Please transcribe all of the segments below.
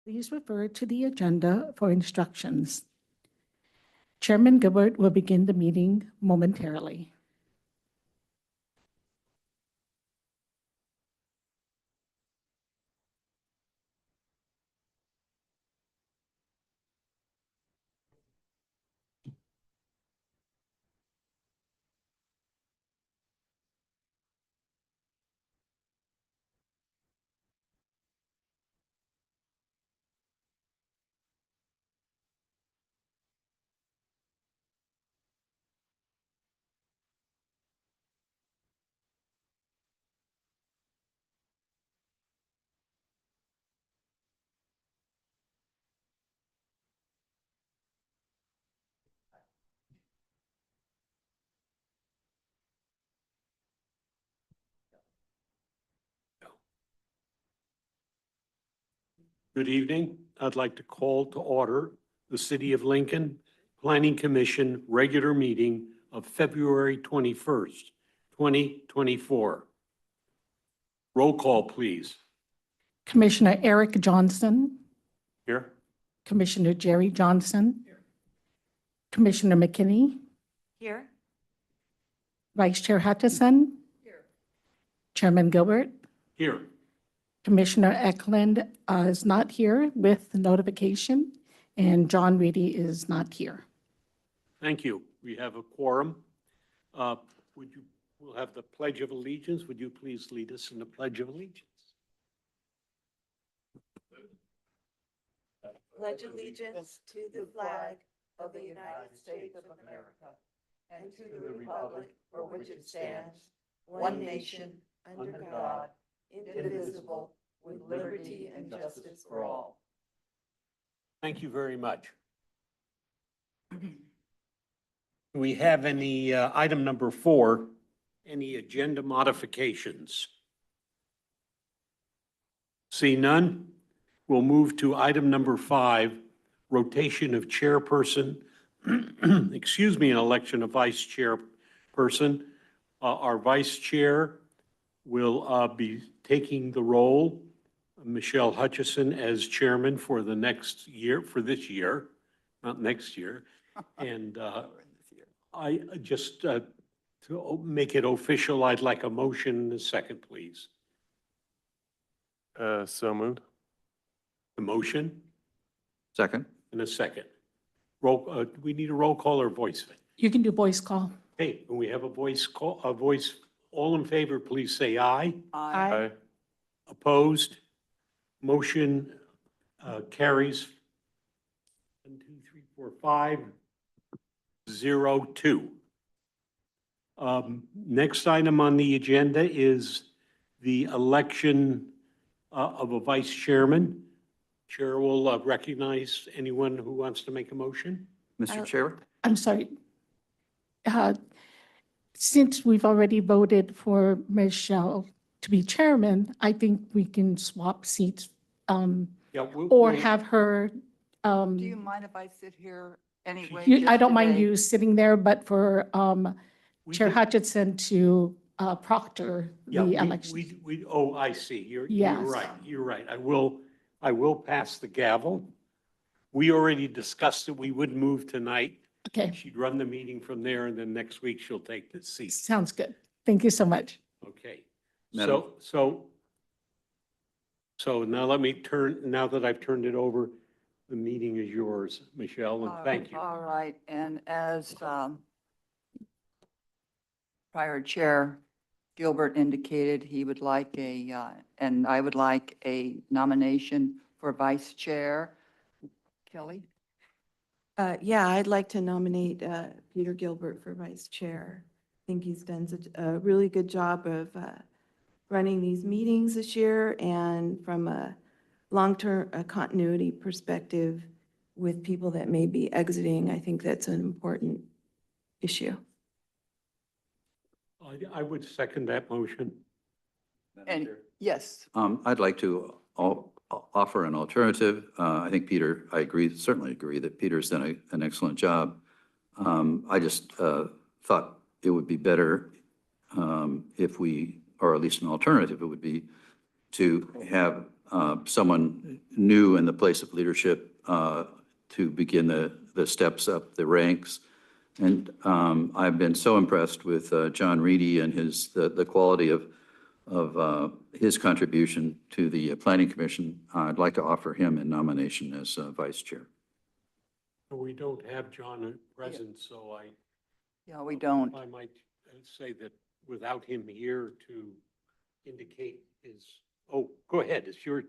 Please refer to the agenda for instructions. Chairman Gilbert will begin the meeting momentarily. Good evening. I'd like to call to order the City of Lincoln Planning Commission regular meeting of February 21st, 2024. Roll call, please. Commissioner Eric Johnson, Here. Commissioner Jerry Johnson, Commissioner McKinney, Here. Vice Chair Hutchison, Chairman Gilbert, Here. Commissioner Eklund is not here with the notification, and John Reedy is not here. Thank you. We have a quorum. We'll have the Pledge of Allegiance. Would you please lead us in the Pledge of Allegiance? Pledge allegiance to the flag of the United States of America and to the republic for which it stands, one nation, under God, indivisible, with liberty and justice for all. Thank you very much. Do we have any, item number 4, any agenda modifications? See none? We'll move to item number 5, rotation of chairperson, excuse me, an election of vice chairperson. Our vice chair will be taking the role, Michelle Hutchison, as chairman for the next year, for this year, not next year. And I just, to make it official, I'd like a motion in a second, please. So moved. The motion Second. in a second. Roll, do we need a roll call or voice? You can do voice call. Hey, when we have a voice call, all in favor, please say aye. Aye. Opposed? Motion carries 1, 2, 3, 4, 5, 0, 2. Next item on the agenda is the election of a vice chairman. Chair will recognize anyone who wants to make a motion. Mr. Chair? I'm sorry. Since we've already voted for Michelle to be chairman, I think we can swap seats Yeah, or have her. Do you mind if I sit here anyway? I just don't mind today? you sitting there, but for we Chair did- Hutchinson to proctor Yeah, the election. oh, I see. You're Yes. right. You're right. I will pass the gavel. We already discussed it. We would move tonight. Okay, She'd run the meeting from there, and then next week she'll take the seat. sounds good. Thank you so much. Okay. Madam- So now let me now that I've turned it over, the meeting is yours, Michelle, and thank you. All right, and as prior Chair Gilbert indicated, he would like and I would like a nomination for Vice Chair. Kelly? Yeah, I'd like to nominate Peter Gilbert for vice chair. I think he's done such a really good job of running these meetings this year, and from a long-term continuity perspective with people that may be exiting, I think that's an important issue. I would second that motion. And yes, I'd like to offer an alternative. I think Peter, I agree, certainly agree that Peter's done an excellent job. I just thought it would be better if we, or at least an alternative, it would be to have someone new in the place of leadership to begin the steps up the ranks. And I've been so impressed with John Reedy and the quality of his contribution to the Planning Commission. I'd like to offer him a nomination as vice chair. We don't have John present, so Yeah, we don't. I might say that without him here to indicate his, oh, go ahead, it's your.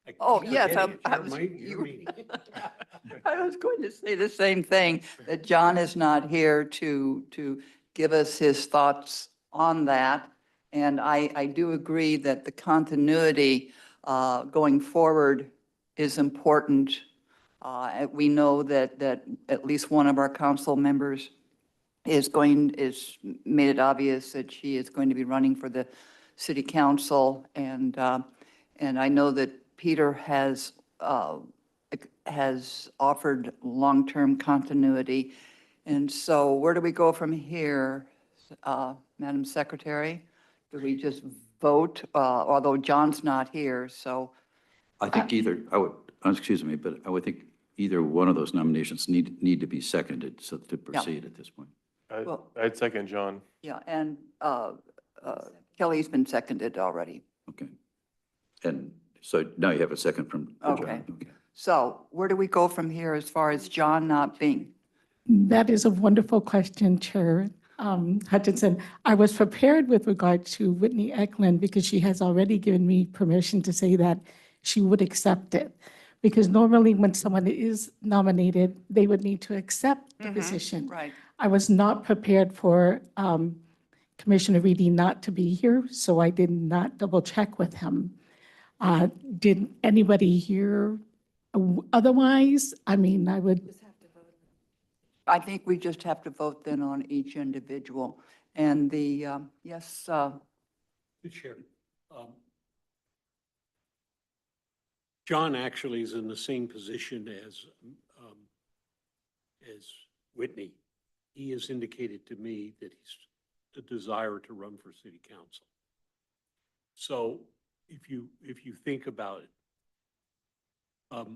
I Oh, keep yes, forgetting, I it's was- your meeting. I was going to say the same thing, that John is not here to give us his thoughts on that. And I do agree that the continuity going forward is important. We know that at least one of our council members is made it obvious that she is going to be running for the city council. And I know that Peter has offered long-term continuity. And so where do we go from here, Madam Secretary? Do we just vote, although John's not here, so, I think excuse me, but I would think either one of those nominations need to be seconded so to proceed at this point. Well- I'd second John. yeah, and Kelly's been seconded already. Okay. And so now you have a second from John. Okay. So where do we go from here as far as John not being? That is a wonderful question, Chair Hutchinson. I was prepared with regard to Whitney Eklund because she has already given me permission to say that she would accept it. Because normally when someone is nominated, they would need to accept the position. Right. I was not prepared for Commissioner Reedy not to be here, so I did not double check with him. Did anybody hear otherwise? I mean, I would, I think we just have to vote then on each individual. And yes, The chair. John actually is in the same position as Whitney. He has indicated to me that he's a desire to run for city council. So if you think about it,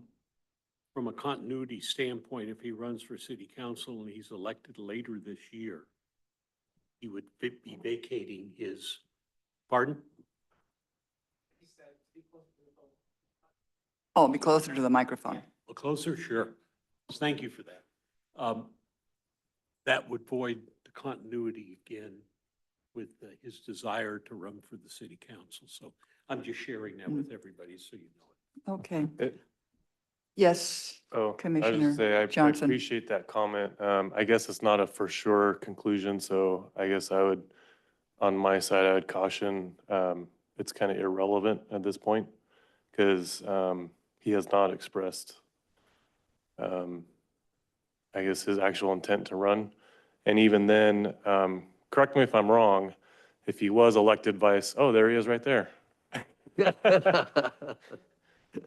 from a continuity standpoint, if he runs for city council and he's elected later this year, he would be vacating his, pardon? oh, be closer to the microphone. A closer, sure. Thank you for that. That would void the continuity again with his desire to run for the city council. So I'm just sharing that with everybody so you know it. Okay. It- Yes, Oh, I was Commissioner just say, I Johnson. appreciate that comment. I guess it's not a for sure conclusion, so I guess I would, on my side, I would caution, it's kind of irrelevant at this point, because he has not expressed, I guess, his actual intent to run. And even then, correct me if I'm wrong, if he was elected vice, oh, there he is right there.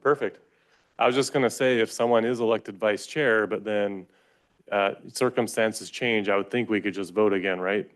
Perfect. I was just going to say, if someone is elected vice chair, but then circumstances change, I would think we could just vote again, right?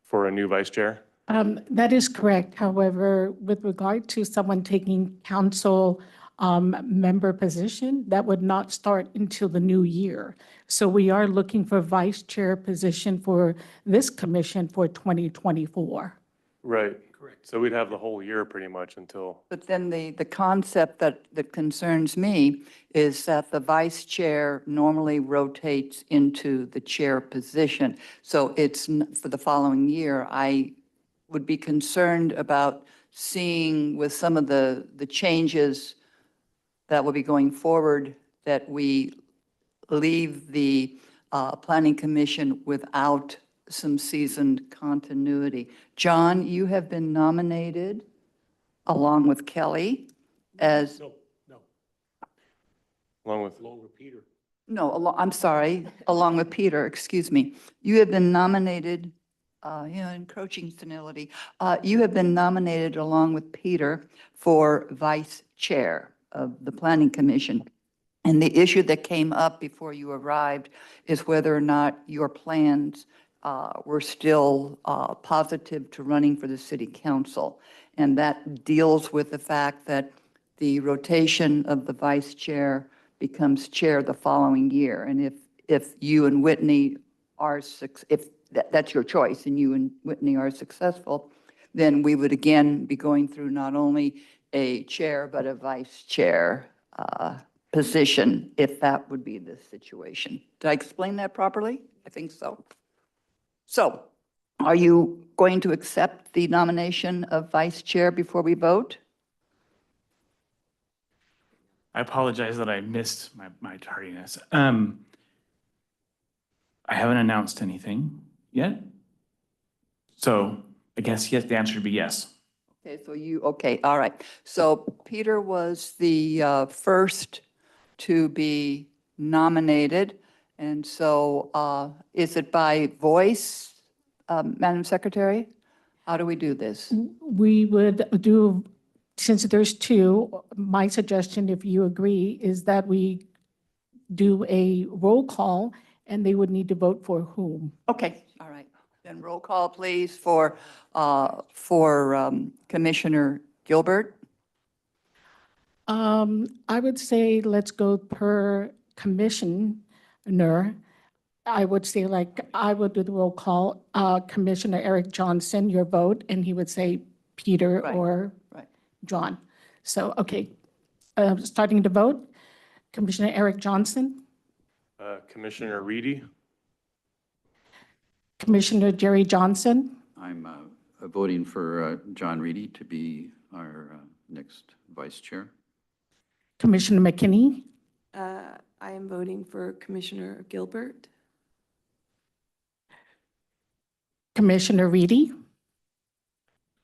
For a new vice chair? that is correct. However, with regard to someone taking council member position, that would not start until the new year. So we are looking for vice chair position for this commission for 2024. Right. Correct. So we'd have the whole year pretty much until, but then the concept that concerns me is that the vice chair normally rotates into the chair position. So it's, for the following year, I would be concerned about seeing with some of the changes that will be going forward, that we leave the Planning Commission without some seasoned continuity. John, you have been nominated, along with Kelly, as, No, along with, along with Peter. no, I'm sorry, along with Peter, excuse me. You have been nominated, encroaching senility. You have been nominated along with Peter for vice chair of the Planning Commission. And the issue that came up before you arrived is whether or not your plans were still positive to running for the city council. And that deals with the fact that the rotation of the vice chair becomes chair the following year. And if you and Whitney are, if that's your choice and you and Whitney are successful, then we would again be going through not only a chair, but a vice chair position, if that would be the situation. Did I explain that properly? I think so. So are you going to accept the nomination of vice chair before we vote? I apologize that I missed my tardiness. I haven't announced anything yet. So I guess yes, the answer would be yes. Okay, so okay, all right. So Peter was the first to be nominated. And so is it by voice, Madam Secretary? How do we do this? We would do, since there's two, my suggestion, if you agree, is that we do a roll call and they would need to vote for whom. Okay, all right. Then roll call, please, for Commissioner Gilbert. I would say let's go per commissioner. I would say I would do the roll call, Commissioner Eric Johnson, your vote, and he would say Peter Right, or right. John. So, okay, starting to vote, Commissioner Eric Johnson, Commissioner Reedy, Commissioner Jerry Johnson, I'm voting for John Reedy to be our next vice chair. Commissioner McKinney, I am voting for Commissioner Gilbert. Commissioner Reedy,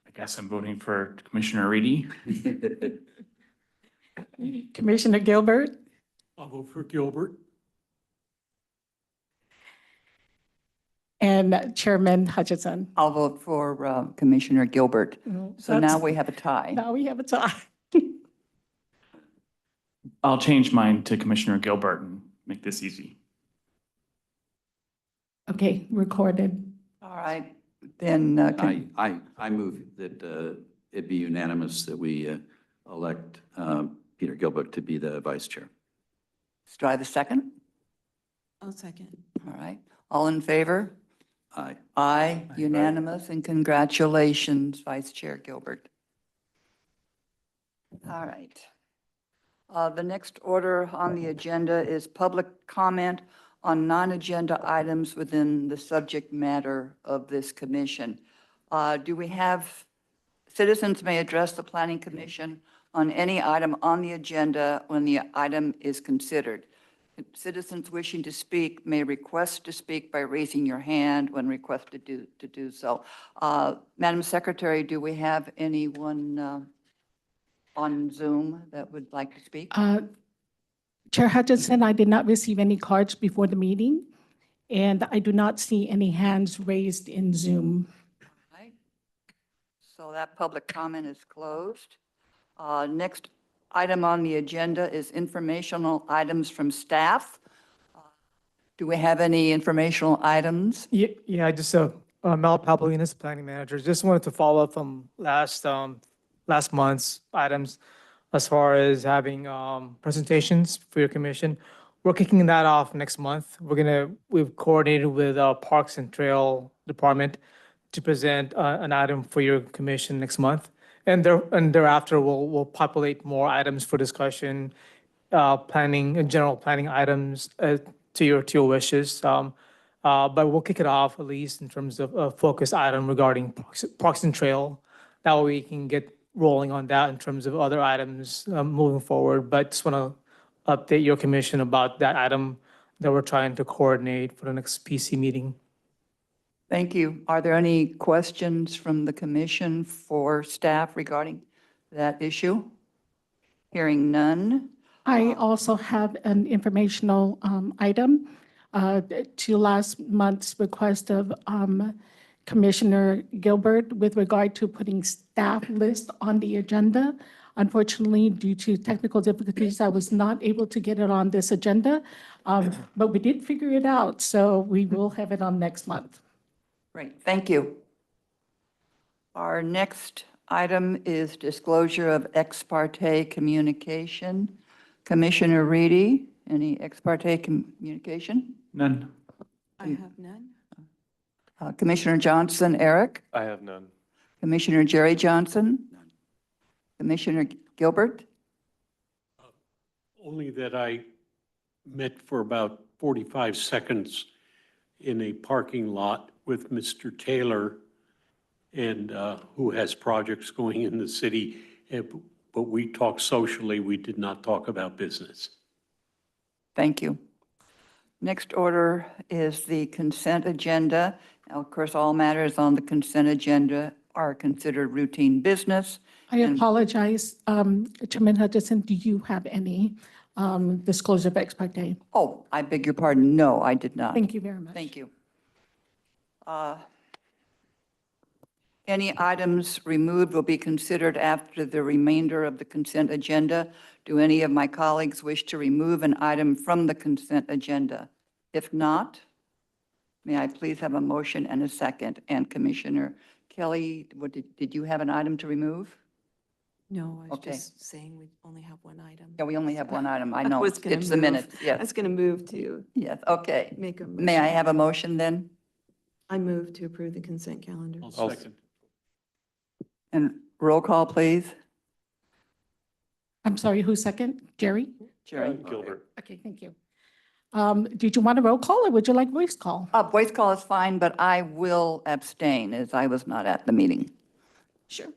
I guess I'm voting for Commissioner Reedy. Commissioner Gilbert, I'll vote for Gilbert. and Chairman Hutchinson. I'll vote for Commissioner Gilbert. So now That's- we have a tie. Now we have a tie. I'll change mine to Commissioner Gilbert and make this easy. Okay, recorded. All right, then, I move that it be unanimous that we elect Peter Gilbert to be the vice chair. do I have a second? I'll second. All right, all in favor? Aye. Aye, unanimous, and congratulations, Vice Chair Gilbert. All right. The next order on the agenda is public comment on non-agenda items within the subject matter of this commission. Do we have, citizens may address the Planning Commission on any item on the agenda when the item is considered. Citizens wishing to speak may request to speak by raising your hand when requested to do so. Madam Secretary, do we have anyone on Zoom that would like to speak? Chair Hutchinson, I did not receive any cards before the meeting, and I do not see any hands raised in Zoom. Right. So that public comment is closed. Next item on the agenda is informational items from staff. Do we have any informational items? Yeah, I just, Mel Papolinas, planning manager, just wanted to follow up from last month's items as far as having presentations for your commission. We're kicking that off next month. We've coordinated with Parks and Trail Department to present an item for your commission next month. And thereafter, we'll populate more items for discussion, planning and general planning items to your wishes. But we'll kick it off at least in terms of a focus item regarding Parks and Trail. That way we can get rolling on that in terms of other items moving forward. But just want to update your commission about that item that we're trying to coordinate for the next PC meeting. Thank you. Are there any questions from the commission for staff regarding that issue? Hearing none. I also have an informational item to last month's request of Commissioner Gilbert with regard to putting staff list on the agenda. Unfortunately, due to technical difficulties, I was not able to get it on this agenda, but we did figure it out, so we will have it on next month. Great, thank you. Our next item is disclosure of ex parte communication. Commissioner Reedy, any ex parte communication? None. I have none. Commissioner Johnson, Eric? I have none. Commissioner Jerry Johnson? Commissioner Gilbert? Only that I met for about 45 seconds in a parking lot with Mr. Taylor, and who has projects going in the city, but we talked socially, we did not talk about business. Thank you. Next order is the consent agenda. Now, of course, all matters on the consent agenda are considered routine business. I apologize, Chairman Hutchinson, do you have any disclosure of ex parte? Oh, I beg your pardon. No, I did not. Thank you very much. Thank you. Any items removed will be considered after the remainder of the consent agenda. Do any of my colleagues wish to remove an item from the consent agenda? If not, may I please have a motion and a second? And Commissioner Kelly, did you have an item to remove? No, I was Okay. just saying we only have one item. Yeah, we only have one item. I I know. was gonna It's the move. minute. I Yes, was going to move to yes, okay. make a. May I motion. have a motion then? I move to approve the consent calendar. I'll second. And roll call, please. I'm sorry, who's second? Jerry? Jerry? Gilbert. Okay, thank you. Did you want a roll call or would you like voice call? Voice call is fine, but I will abstain as I was not at the meeting. Sure.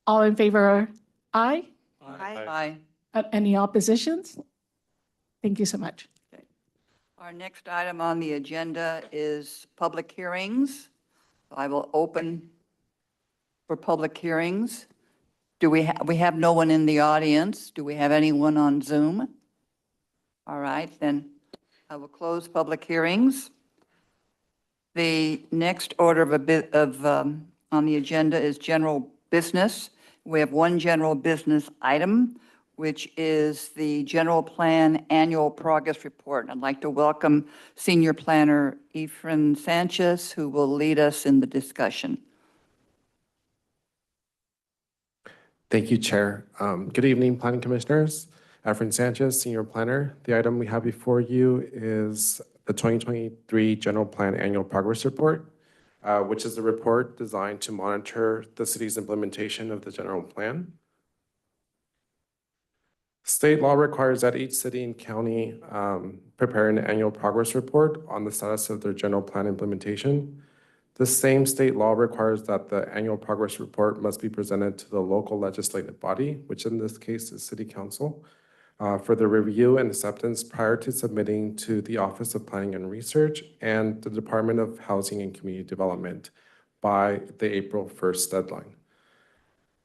All in favor, aye? Aye. Any oppositions? Thank you so much. Our next item on the agenda is public hearings. I will open for public hearings. We have no one in the audience. Do we have anyone on Zoom? All right, then I will close public hearings. The next order on the agenda is general business. We have one general business item, which is the general plan annual progress report. I'd like to welcome Senior Planner Efren Sanchez, who will lead us in the discussion. Thank you, Chair. Good evening, Planning Commissioners. Efren Sanchez, Senior Planner. The item we have before you is the 2023 General Plan Annual Progress Report, which is a report designed to monitor the city's implementation of the general plan. State law requires that each city and county prepare an annual progress report on the status of their general plan implementation. The same state law requires that the annual progress report must be presented to the local legislative body, which in this case is City Council, for the review and acceptance prior to submitting to the Office of Planning and Research and the Department of Housing and Community Development by the April 1st deadline.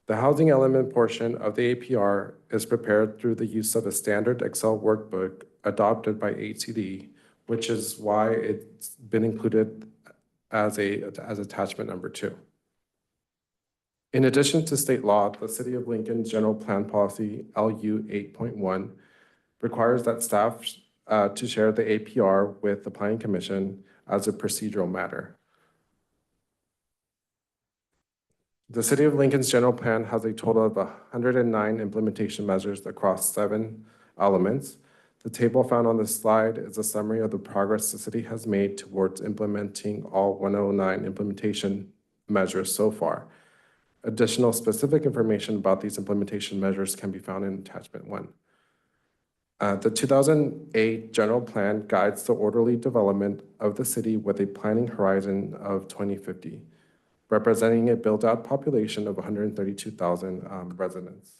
The housing element portion of the APR is prepared through the use of a standard Excel workbook adopted by HCD, which is why it's been included as attachment number 2. In addition to state law, the City of Lincoln's General Plan Policy LU 8.1 requires that staff to share the APR with the Planning Commission as a procedural matter. The City of Lincoln's General Plan has a total of 109 implementation measures across 7 elements. The table found on this slide is a summary of the progress the city has made towards implementing all 109 implementation measures so far. Additional specific information about these implementation measures can be found in attachment 1. The 2008 General Plan guides the orderly development of the city with a planning horizon of 2050, representing a built-out population of 132,000 residents.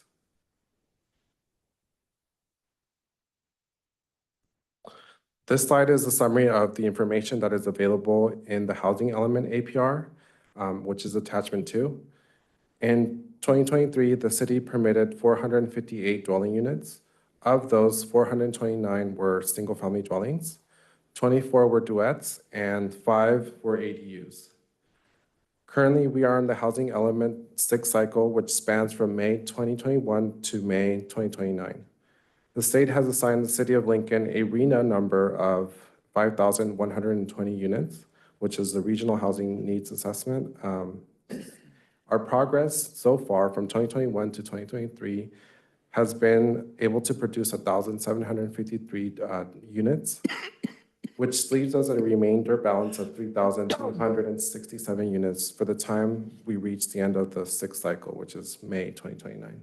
This slide is a summary of the information that is available in the housing element APR, which is attachment 2. In 2023, the city permitted 458 dwelling units. Of those, 429 were single-family dwellings, 24 were duets, and 5 were ADUs. Currently, we are in the housing element 6 cycle, which spans from May 2021 to May 2029. The state has assigned the City of Lincoln a RHNA number of 5,120 units, which is the Regional Housing Needs Assessment. Our progress so far from 2021 to 2023 has been able to produce 1,753 units, which leaves us a remainder balance of 3,267 units for the time we reach the end of the sixth cycle, which is May 2029.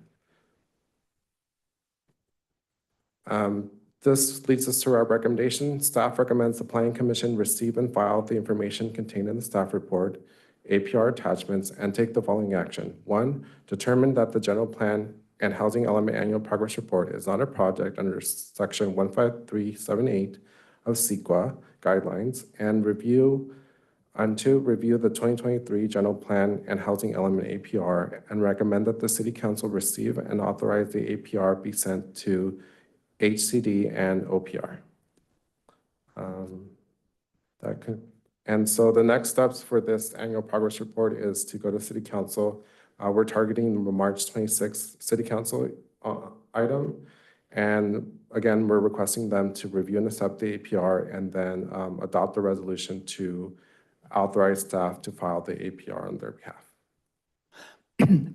This leads us to our recommendation. Staff recommends the Planning Commission receive and file the information contained in the staff report, APR attachments, and take the following action. 1, determine that the general plan and housing element annual progress report is not a project under section 15378 of CEQA guidelines, and review the 2023 general plan and housing element APR and recommend that the City Council receive and authorize the APR be sent to HCD and OPR. And so the next steps for this annual progress report is to go to City Council. We're targeting the March 26th City Council item. And again, we're requesting them to review and accept the APR and then adopt the resolution to authorize staff to file the APR on their behalf.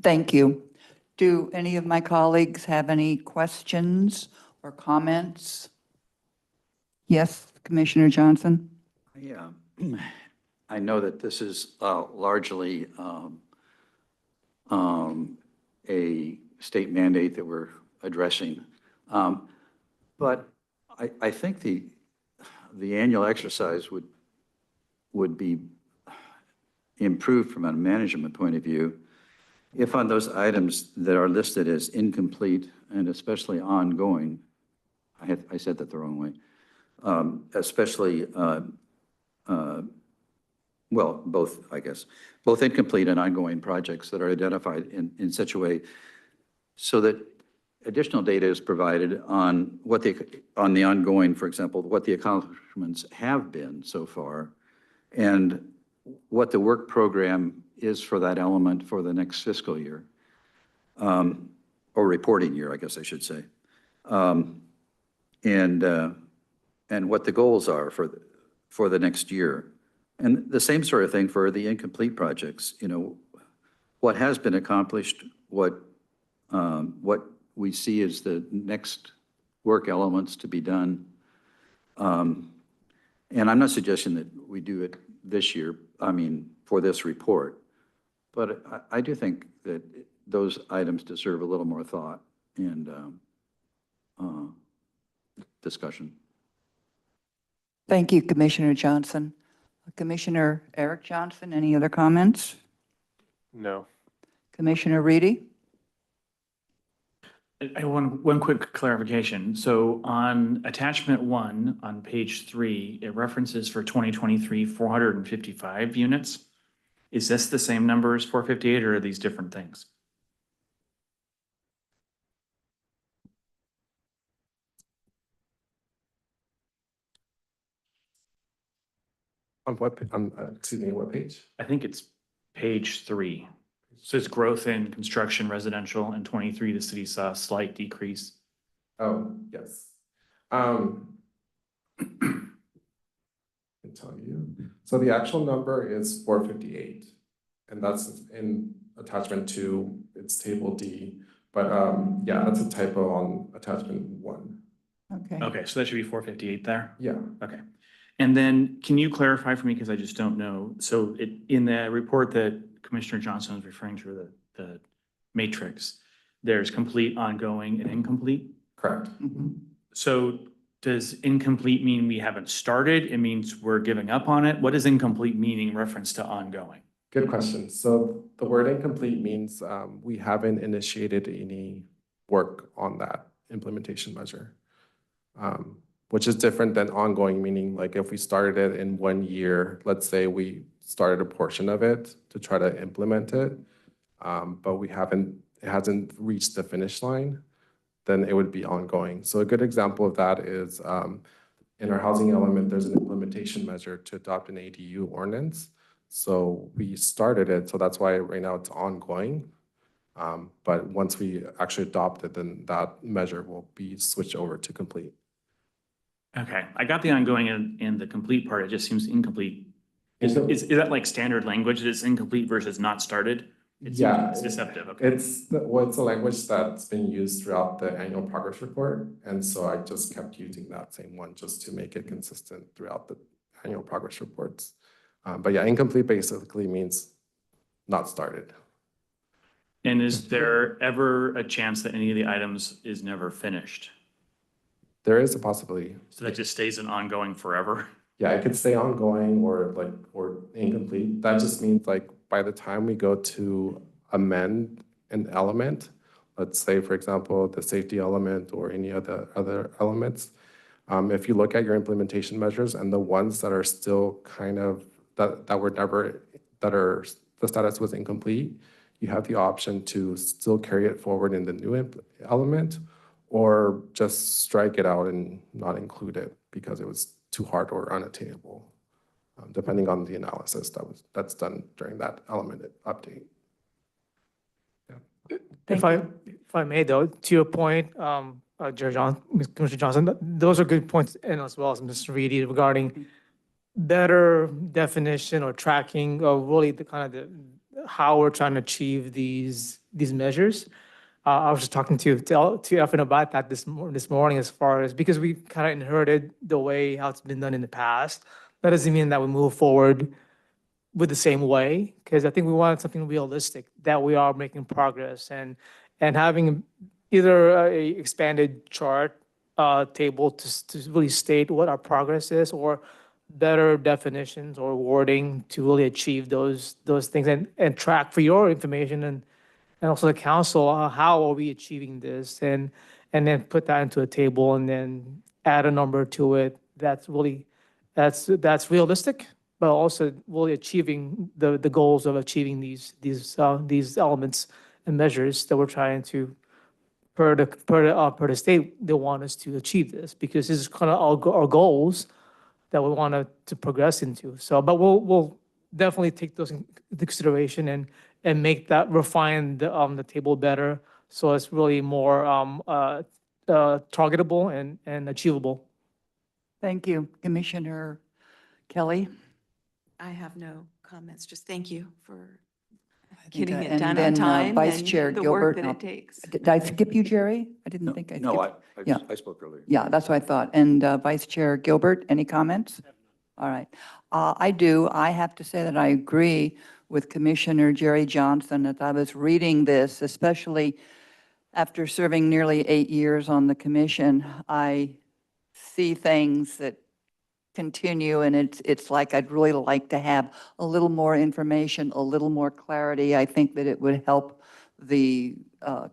Thank you. Do any of my colleagues have any questions or comments? Yes, Commissioner Johnson? Yeah, I know that this is largely a state mandate that we're addressing. But I think the annual exercise would be improved from a management point of view if on those items that are listed as incomplete and especially ongoing, I said that the wrong way, especially, well, both, I guess, both incomplete and ongoing projects that are identified in such a way so that additional data is provided on on the ongoing, for example, what the accomplishments have been so far and what the work program is for that element for the next fiscal year, or reporting year, I guess I should say. And what the goals are for the next year. And the same sort of thing for the incomplete projects, you know, what has been accomplished, what we see as the next work elements to be done. And I'm not suggesting that we do it this year, I mean, for this report, but I do think that those items deserve a little more thought and discussion. Thank you, Commissioner Johnson. Commissioner Eric Johnson, any other comments? No. Commissioner Reedy? I want one quick clarification. So on attachment 1 on page 3, it references for 2023, 455 units. Is this the same number as 458 or are these different things? On what, excuse me, what page? I think it's page 3. So it's growth in construction residential. In 23, the city saw a slight decrease. Oh, yes. I can tell you. So the actual number is 458, and that's in attachment 2, it's table D. But yeah, that's a typo on attachment 1. Okay. Okay, so that should be 458 there? Yeah. Okay. And then can you clarify for me, because I just don't know. So in the report that Commissioner Johnson was referring to, the matrix, there's complete, ongoing, and incomplete? Correct. So does incomplete mean we haven't started? It means we're giving up on it? What does incomplete mean in reference to ongoing? Good question. So the word incomplete means we haven't initiated any work on that implementation measure, which is different than ongoing, meaning like if we started it in 1 year, let's say we started a portion of it to try to implement it, but it hasn't reached the finish line, then it would be ongoing. So a good example of that is in our housing element, there's an implementation measure to adopt an ADU ordinance. So we started it, so that's why right now it's ongoing. But once we actually adopt it, then that measure will be switched over to complete. Okay, I got the ongoing and the complete part. It just seems incomplete. Is that like standard language that it's incomplete versus not started? Yeah, It's deceptive, okay. it's the language that's been used throughout the annual progress report. And so I just kept using that same one just to make it consistent throughout the annual progress reports. But yeah, incomplete basically means not started. And is there ever a chance that any of the items is never finished? There is a possibility. So that just stays an ongoing forever? Yeah, it could stay ongoing or incomplete. That just means like by the time we go to amend an element, let's say, for example, the safety element or any other elements, if you look at your implementation measures and the ones that are still kind of, that were never, the status was incomplete, you have the option to still carry it forward in the new element or just strike it out and not include it because it was too hard or unattainable, depending on the analysis that's done during that element update. Thank If I may though, to your point, Commissioner Johnson, those are good points, and as well as Mr. Reedy regarding better definition or tracking of really the kind of how we're trying to achieve these measures. I was just talking to Efren about that this morning as far as, because we kind of inherited the way how it's been done in the past. That doesn't mean that we move forward with the same way, because I think we wanted something realistic, that we are making progress and having either a expanded chart table to really state what our progress is, or better definitions or wording to really achieve those things and track for your information and also the council, how are we achieving this? And then put that into a table and then add a number to it. That's realistic, but also really achieving the goals of achieving these elements and measures that we're trying to, per the state, they want us to achieve this, because this is kind of our goals that we want to progress into. So, but we'll definitely take those into consideration and make that, refine the table better, so it's really more targetable and achievable. Thank you. Commissioner Kelly? I have no comments, just thank you for think, getting it and done then, on time Vice and Chair the Gilbert, work that and it takes. Did I skip you, Jerry? I didn't think I skipped. No, Yeah. I spoke earlier. Yeah, that's what I thought. And Vice Chair Gilbert, any comments? All right. I do. I have to say that I agree with Commissioner Jerry Johnson. As I was reading this, especially after serving nearly 8 years on the commission, I see things that continue, and it's like I'd really like to have a little more information, a little more clarity. I think that it would help the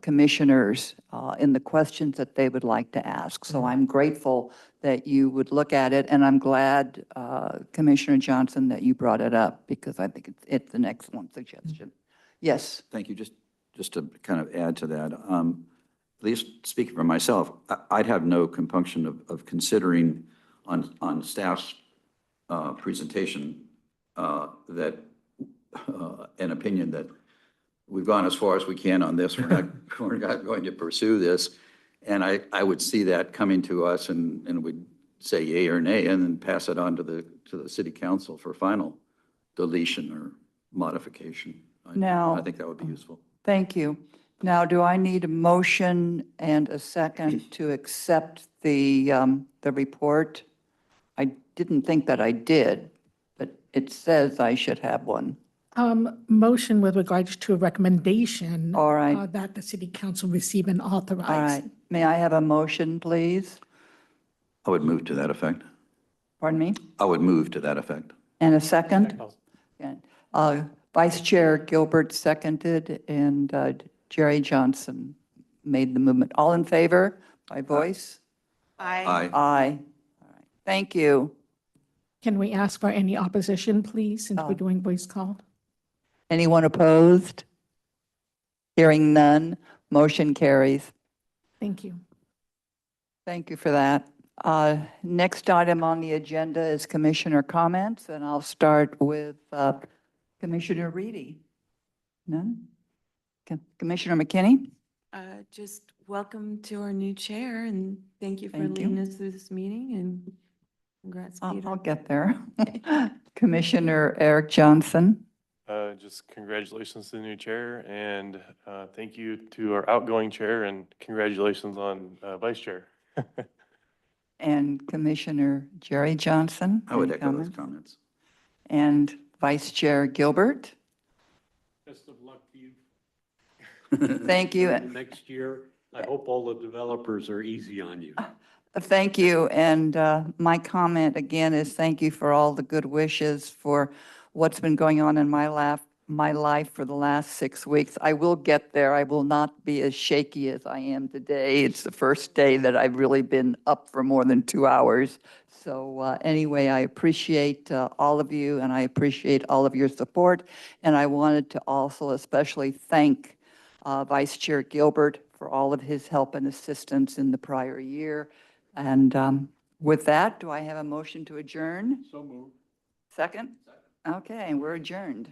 commissioners in the questions that they would like to ask. So I'm grateful that you would look at it, and I'm glad, Commissioner Johnson, that you brought it up, because I think it's an excellent suggestion. Yes. Thank you. Just to kind of add to that, at least speaking for myself, I'd have no compunction of considering on staff's presentation that an opinion that we've gone as far as we can on this. We're not going to pursue this. And I would see that coming to us and we'd say yay or nay and then pass it on to the city council for final deletion or modification. Now- I think that would be useful. Thank you. Now, do I need a motion and a second to accept the report? I didn't think that I did, but it says I should have one. Motion with regards to a recommendation. All right. That the city council receive and authorize. All right. May I have a motion, please? I would move to that effect. Pardon me? I would move to that effect. And a second? Yeah. Vice Chair Gilbert seconded, and Jerry Johnson made the movement. All in favor by voice? Aye. Aye. Aye. All right. Thank you. Can we ask for any opposition, please, since we're doing voice call? Anyone opposed? Hearing none, motion carries. Thank you. Thank you for that. Next item on the agenda is commissioner comments, and I'll start with Commissioner Reedy. None? Commissioner McKinney? Just welcome to our new chair, and thank you for Thank you. leading us through this meeting, and congrats, Peter. I'll get there. Commissioner Eric Johnson? just congratulations to the new chair, and thank you to our outgoing chair, and congratulations on vice chair. And Commissioner Jerry Johnson. I would any echo those comments? comments. And Vice Chair Gilbert. Best of luck to you. Thank you. Next year, I hope all the developers are easy on you. Thank you. And my comment again is thank you for all the good wishes for what's been going on in my life for the last 6 weeks. I will get there. I will not be as shaky as I am today. It's the first day that I've really been up for more than 2 hours. So anyway, I appreciate all of you, and I appreciate all of your support. And I wanted to also especially thank Vice Chair Gilbert for all of his help and assistance in the prior year. And with that, do I have a motion to adjourn? So moved. Second? Okay, we're adjourned.